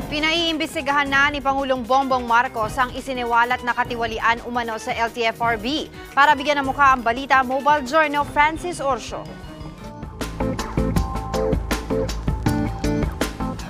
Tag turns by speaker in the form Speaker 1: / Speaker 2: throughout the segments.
Speaker 1: Pinaiimbestigahan na ni Pangulong Bongbong Marcos ang isiniwalat na katiwalian umano sa LTFRB. Para bigyan ng mukha ang balita, Mobile Journal Francis Orcio.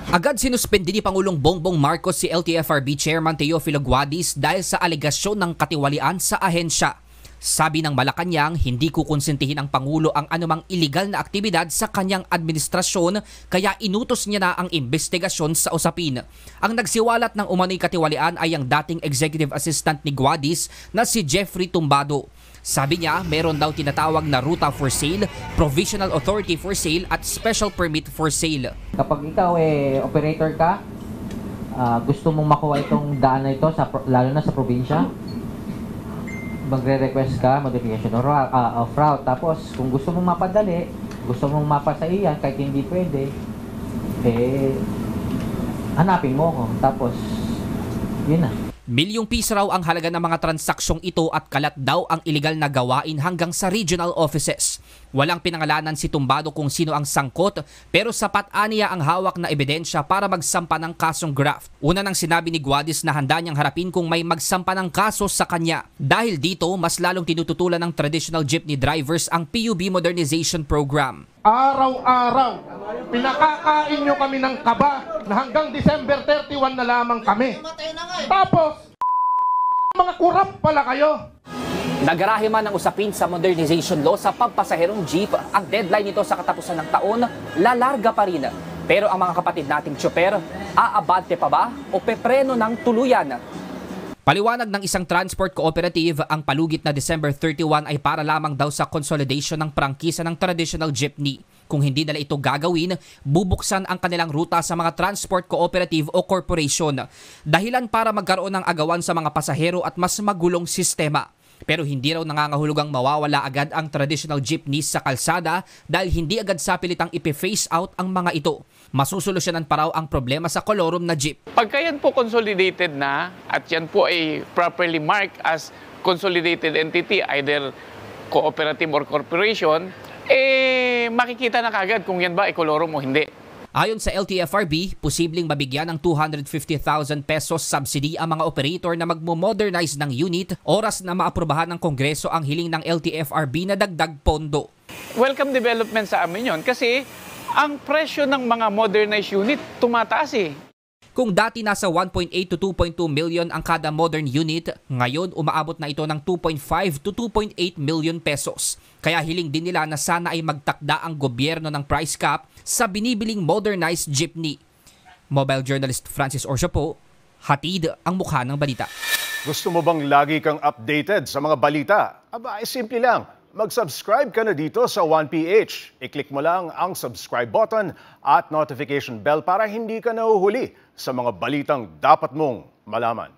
Speaker 2: Agad sinuspindi ni Pangulong Bongbong Marcos si LTFRB Chairman Teofilo Guadis dahil sa alegasyon ng katiwalian sa ahensya. Sabi ng Malacanang, hindi kukonsintihin ang Pangulo ang anumang iligal na aktibidad sa kanyang administrasyon kaya inutos niya na ang investigasyon sa usapin. Ang nagsiwalat ng umano'y katiwalian ay ang dating executive assistant ni Guadis na si Jeffrey Tumbado. Sabi niya, meron daw tinatawag na ruta for sale, provisional authority for sale at special permit for sale.
Speaker 3: Kapag ikaw operator ka, gusto mong makuha itong daan na ito, lalo na sa probinsya, magre-request ka, modification of route. Tapos, kung gusto mong mapadali, gusto mong mapasaiyan, kahit hindi pwede, hanapin mo ko. Tapos, yun na.
Speaker 2: Milyong piso raw ang halaga ng mga transaksyong ito at kalat daw ang iligal na gawain hanggang sa regional offices. Walang pinangalanan si Tumbado kung sino ang sangkot pero sapat aniya ang hawak na ebidensya para magsampa ng kasong graft. Una nang sinabi ni Guadis na handa niyang harapin kung may magsampa ng kaso sa kanya. Dahil dito, mas lalong tinututulan ng traditional jeepney drivers ang PUB Modernization Program.
Speaker 4: Araw-araw, pinakakain nyo kami ng kaba na hanggang December 31 na lamang kami. Tapos, mga kurap pala kayo.
Speaker 2: Nagarahe man ang usapin sa modernization law sa pagpasaherong jeep, ang deadline nito sa katapusan ng taon, lalarga pa rin. Pero ang mga kapatid nating tsoper, aabante pa ba o pepreno ng tuluyan? Paliwanag ng isang transport cooperative, ang palugit na December 31 ay para lamang daw sa consolidation ng prangkisa ng traditional jeepney. Kung hindi nila ito gagawin, bubuksan ang kanilang ruta sa mga transport cooperative o corporation. Dahilan para magkaroon ng agawan sa mga pasahero at mas magulong sistema. Pero hindi raw nangangahulugang mawawala agad ang traditional jeepneys sa kalsada dahil hindi agad sapilitang ipi-phase out ang mga ito. Masusolusyonan pa raw ang problema sa kolorum na jeep.
Speaker 5: Pagka yan po consolidated na at yan po ay properly marked as consolidated entity, either cooperative or corporation, makikita na kagad kung yan ba ay kolorum o hindi.
Speaker 2: Ayon sa LTFRB, posibleng mabigyan ng 250,000 pesos subsidy ang mga operator na magmo-modernize ng unit oras na maaprubahan ng Kongreso ang hiling ng LTFRB na dagdag pondo.
Speaker 5: Welcome development sa amin yun kasi ang presyo ng mga modernized unit tumataas eh.
Speaker 2: Kung dati nasa 1.8 to 2.2 million ang kada modern unit, ngayon umaabot na ito ng 2.5 to 2.8 million pesos. Kaya hiling din nila na sana ay magtakda ang gobyerno ng price cap sa binibiling modernized jeepney. Mobile journalist Francis Orcio po, hatid ang mukha ng balita.
Speaker 6: Gusto mo bang lagi kang updated sa mga balita? Aba, simple lang. Mag-subscribe ka na dito sa 1PH. I-click mo lang ang subscribe button at notification bell para hindi ka nahuhuli sa mga balitang dapat mong malaman.